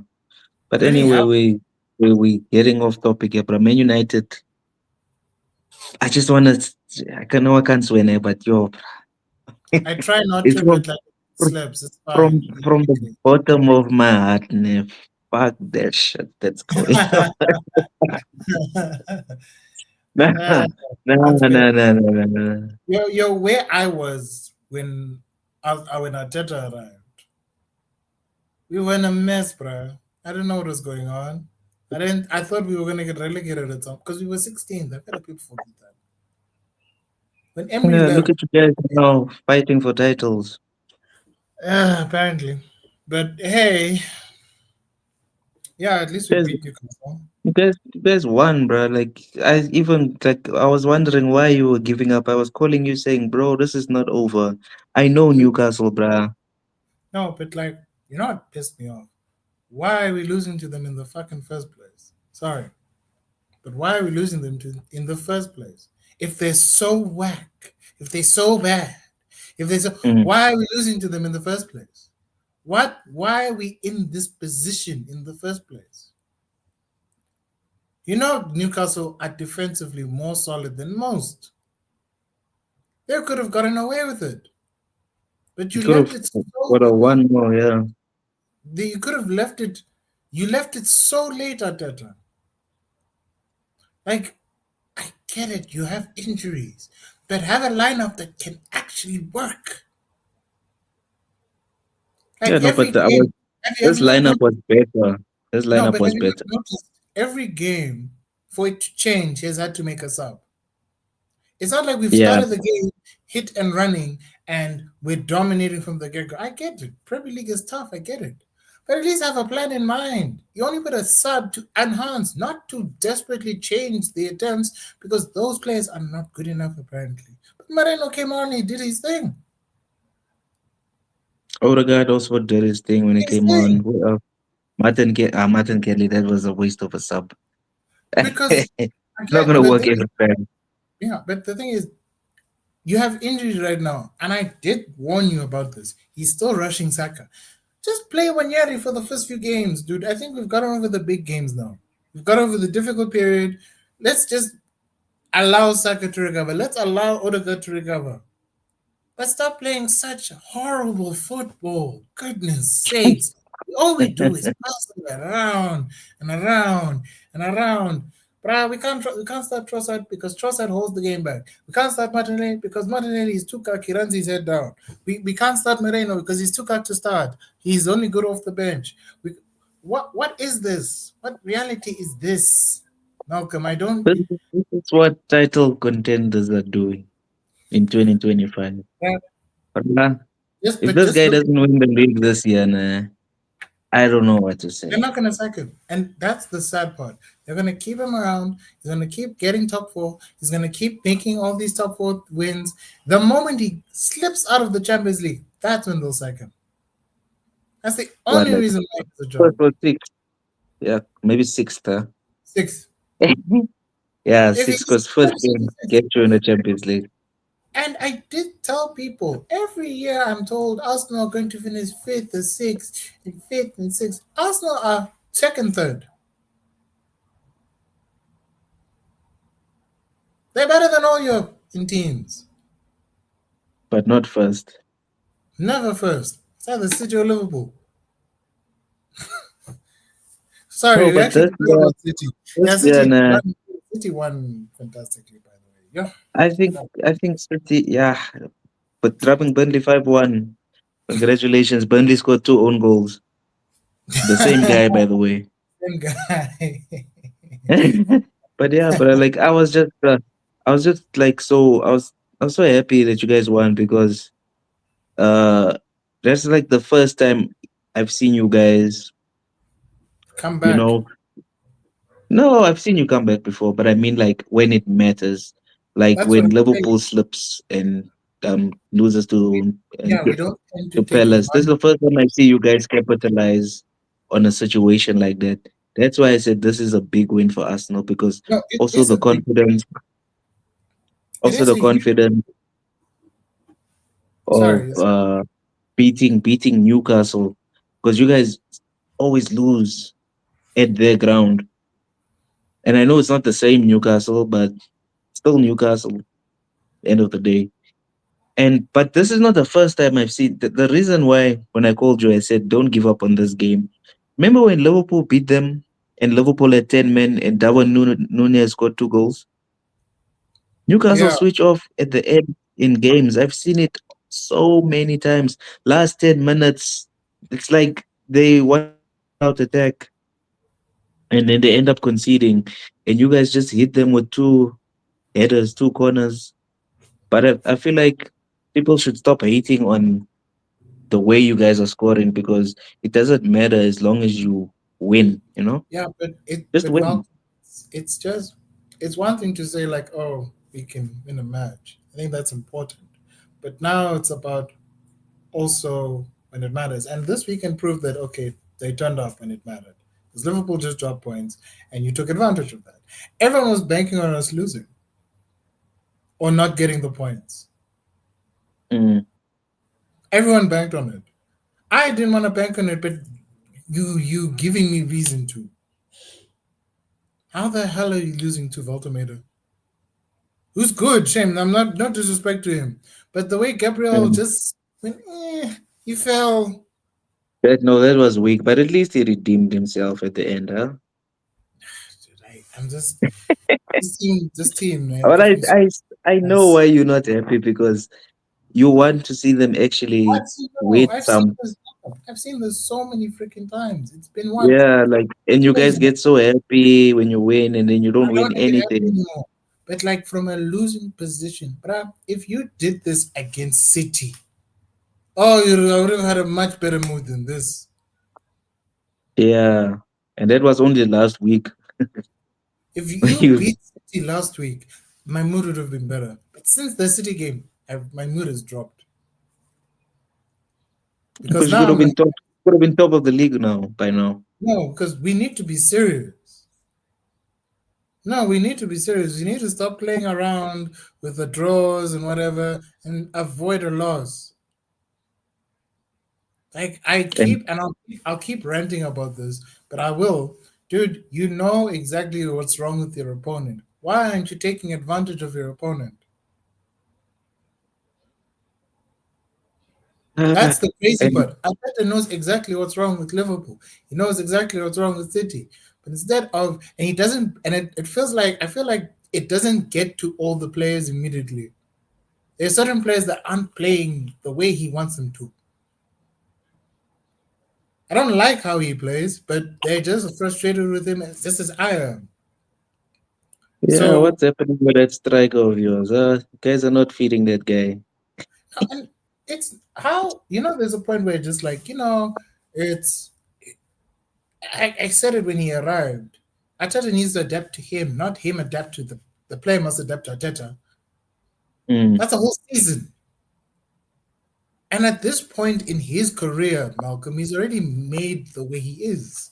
But Already anyway, have we getting off topic here, but Man United, I can't swear now, but yo, I try not it's to, but like it slips. It's from fine. from the bottom of my heart, man. Fuck that shit that's going on. Nah, Uh, nah, that's nah, fair. nah, nah, nah, nah. Yo, where I was when Arteta arrived, we were in a mess, bro. I didn't know what was going on. I didn't. I thought we were gonna get relegated at some because we were 16th. I feel like people forget that. When Emery Yeah, look left, at you guys now fighting for titles. apparently, but hey, yeah, at least we You guys, beat Newcastle. you guys won, bro. Like I was wondering why you were giving up. I was calling you saying, bro, this is not over. I know Newcastle, bro. No, but like, you know what pissed me off? Why are we losing to them in the fucking first place? Sorry, but why are we losing them to in the first place? If they're so whack, if they're so bad, if they're so, Mm. why are we losing to them in the first place? What? Why are we in this position in the first place? You know, Newcastle are defensively more solid than most. They could have gotten away with it, but You you could left have it so. got a one more, yeah. You could have left it. You left it so late, Arteta. Like, I get it. You have injuries, but have a lineup that can actually work. Yeah, Like no, every but game. Have this you not lineup noticed? was better. This No, lineup but have was you not better. noticed? Every game, for it to change, he has had to make a sub. It's not like we've Yeah, started the game hit and running and we're dominating from the get go. I get it. Premier League is tough. I get it. But at least have a plan in mind. You only put a sub to enhance, not to desperately change the attempts because those players are not good enough apparently. But Moreno came on, he did his thing. Odegaard also did his thing when he His came on. thing. Who else? Martin Kelly, that was a waste of a sub. Because Not again, gonna the work thing is, every time. yeah, but the thing is, you have injuries right now, and I did warn you about this. He's still rushing Saka. Just play Wanyeri for the first few games, dude. I think we've gotten over the big games now. We've got over the difficult period. Let's just allow Saka to recover. Let's allow Odegaard to recover. But stop playing such horrible football. Goodness sakes. All we do is pass it around and around and around. Bruh, we can't start Trossard because Trossard holds the game back. We can't start Martinelli because Martinelli is too cocky, runs his head down. We can't start Moreno because he's too cocky to start. He's only good off the bench. What is this? What reality is this? Malcolm, I don't. This is what title contenders are doing in 2025. Yeah, But, just if but this just guy look. doesn't win the league this year, nah, I don't know what to They're say. not going to sack him. And that's the sad part. They're going to keep him around. He's going to keep getting top four. He's going to keep making all these top four wins. The moment he slips out of the Champions League, that's when they'll sack him. That's the What, only like reason why it's a first job. or sixth? Yeah, maybe sixth, huh? Six. Yeah, If he six because first slips into game six. get you in the Champions League. And I did tell people every year I'm told Arsenal are going to finish fifth or sixth and fifth and sixth. Arsenal are second, third. They're better than all your in teams. but not first. Never first. It's either City or Liverpool. Sorry, No, we but actually forgot about City. Yeah, this year, City nah, won. City won fantastically, by the way. Yeah. I think I think City, yeah, but dropping Burnley 5-1. Congratulations, Burnley scored two own goals. The same guy, by the way. Same guy. But yeah, but like I was just like I was so happy that you guys won because uh that's like the first time I've seen you guys, Come you back. know. No, I've seen you come back before, but I mean like when it matters, like That's what when I'm saying. Liverpool slips and loses We, and yeah, we don't tend to to take Palace. This is advantage. the first time I see you guys capitalize on a situation like that. That's why I said this is a big win for Arsenal because No, it also is the a big. confidence, It also is the a huge. confidence of Sorry. beating Newcastle because you guys always lose at their ground. And I know it's not the same Newcastle, but still Newcastle. End of the day. And but this is not the first time I've seen the reason why when I called you, I said don't give up on this game. Remember when Liverpool beat them and Liverpool had 10 men and Darwin Nunez scored two goals? Newcastle Yeah, switch off at the end in games. I've seen it so many times. Last 10 minutes, it's like they want to counter attack and then they end up conceding. And you guys just hit them with two headers, two corners. But I feel like people should stop hating on the way you guys are scoring because it doesn't matter as long as you win, you know? yeah, Just but win. Malcolm, it's just it's one thing to say like, oh, we can win a match. I think that's important, but now it's about also when it matters. And this weekend proved that okay, they turned up when it mattered. Because Liverpool just dropped points, and you took advantage of that. Everyone was banking on us losing or not getting the points. Mm. Everyone banked on it. I didn't want to bank on it, but you giving me reason to. How the hell are you losing to Voltomator? Who's good, shame. I'm not disrespect to him, but the way Gabriel Mm. just went, he fell. That was weak, but at least he redeemed himself at the end, huh? Dude, I'm just this team, man, But gives me so I know much. why you're not happy because you want to see them actually win I've seen some. this. I've seen this so many freaking times. It's been what Yeah, like, and you years guys now. get so happy when you win and then you don't I win don't get happy anything. anymore. But like from a losing position, bruh, if you did this against City, oh, I would have had a much better mood than this. Yeah. And that was only last week. If when you you beat City last week, my mood would have been better. But since the City game, my mood has dropped because because you now I'm like, could have been top of the league now by now. no, because we need to be serious. No, we need to be serious. We need to stop playing around with the draws and whatever and avoid a loss. Like I And keep and I'll keep ranting about this, but I will. Dude, you know exactly what's wrong with your opponent. Why aren't you taking advantage of your opponent? That's the crazy and part. Arteta knows exactly what's wrong with Liverpool. He knows exactly what's wrong with City. But instead of and he doesn't and it feels like I feel like it doesn't get to all the players immediately. There are certain players that aren't playing the way he wants them to. I don't like how he plays, but they're just frustrated with him just as I am. yeah, So what's happening with that striker of yours? You guys are not feeding that guy. and it's how there's a point where just like it's I said it when he arrived. Ateta needs to adapt to him, not him adapt to the player must adapt to Ateta. Mm. That's a whole season. And at this point in his career, Malcolm, he's already made the way he is.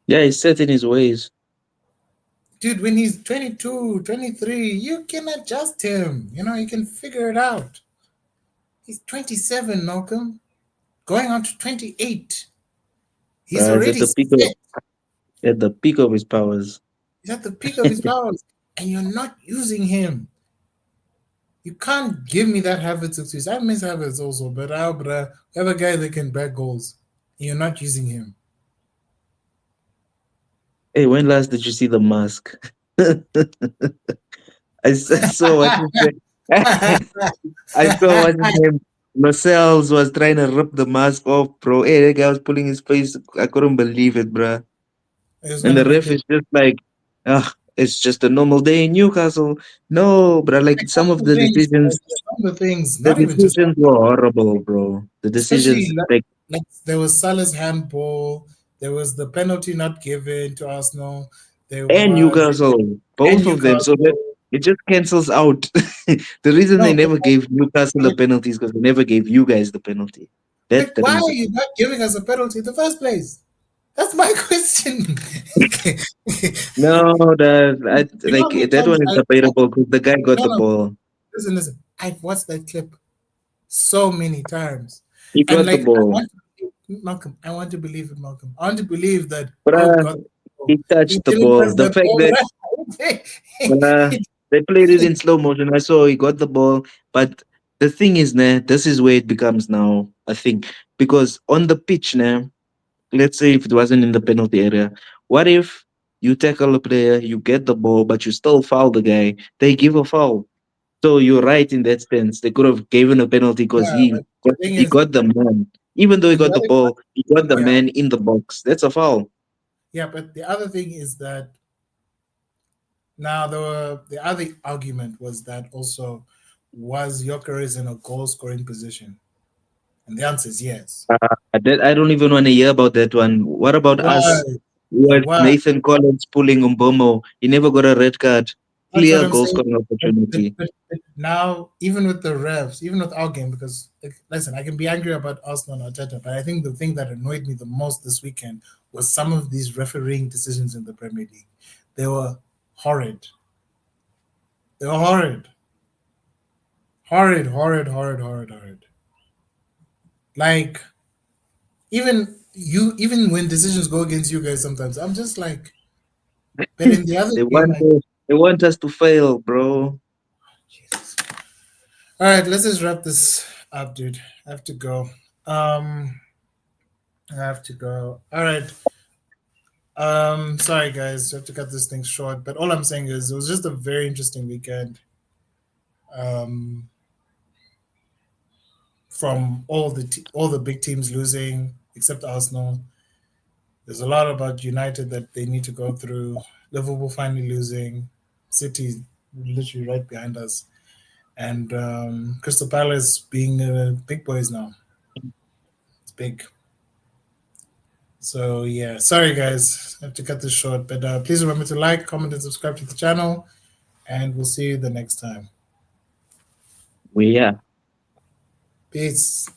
Yeah, he's set in his ways. Dude, when he's 22, 23, you can adjust him. You can figure it out. He's 27, Malcolm, going on to 28. He's It's already set. at the peak of his powers. He's at the peak of his powers, and you're not using him. You can't give me that Havertz excuse. I miss Havertz also, but we have a guy that can back goals. You're not using him. Hey, when last did you see the mask? I saw what his name. I saw what his name. Marcel's was trying to rip the mask off, bro. Hey, that guy was pulling his face. I couldn't believe it, bro. He's And gonna the make ref it. is just like, ah, it's just a normal day in Newcastle. No, bro. Like Like some of some of the the things, decisions, some of the things, the not even just decisions were horrible, bro. The especially decisions, like, like there was Salah's handball, there was the penalty not given to Arsenal, there and was Newcastle, and both of them. So that Newcastle. it just cancels out. The reason they No, but never gave Newcastle a it, penalty is because they never gave you guys the penalty. That's like, the why are reason. you not giving us a penalty in the first place? That's my question. No, that You know how like many that times one is I debatable because the guy got no the no ball. listen. I've watched that clip so many times, He and got the like I ball. want to believe Malcolm. I want to believe in Malcolm. I want to believe that he Bruh, got the ball. he He touched the didn't ball. touch The the fact ball, that right? they played it in slow motion. I saw he got the ball. But the thing is, nah, this is where it becomes now a thing. Because on the pitch now, let's say if it wasn't in the penalty area, what if you tackle a player, you get the ball, but you still foul the guy? They give a foul. So you're right in that sense. They could have given a penalty because Yeah, but the thing he is, got the man. Even though he and the got the other, ball, he got the yeah, man in the box. That's a foul. yeah, but the other thing is that now the other argument was that also was Jokeris in a goal scoring position, and the answer is yes. I don't even want to hear about that one. What about Why? us? What Why? Nathan Collins pulling Umbomo? He never got a red card. That's what Clear I'm goal saying. scoring opportunity. But now, even with the refs, even with our game, because like, listen, I can be angry about Arsenal and Arteta, but I think the thing that annoyed me the most this weekend was some of these refereeing decisions in the Premier League. They were horrid. They were horrid, horrid. Like even when decisions go against you guys, sometimes I'm just like. But in the other they game, want us, they want us to fail, bro. Jesus. All right, let's just wrap this up, dude. I have to go. Um, I have to go. All right. Sorry guys, I have to cut this thing short. But all I'm saying is, it was just a very interesting weekend. Um, from all the big teams losing, except Arsenal. There's a lot about United that they need to go through. Liverpool finally losing. City literally right behind us, and Crystal Palace being big boys now. It's big. So yeah, sorry guys, I have to cut this short, but please remember to like, comment, and subscribe to the channel, and we'll see you the next time. We are. Peace.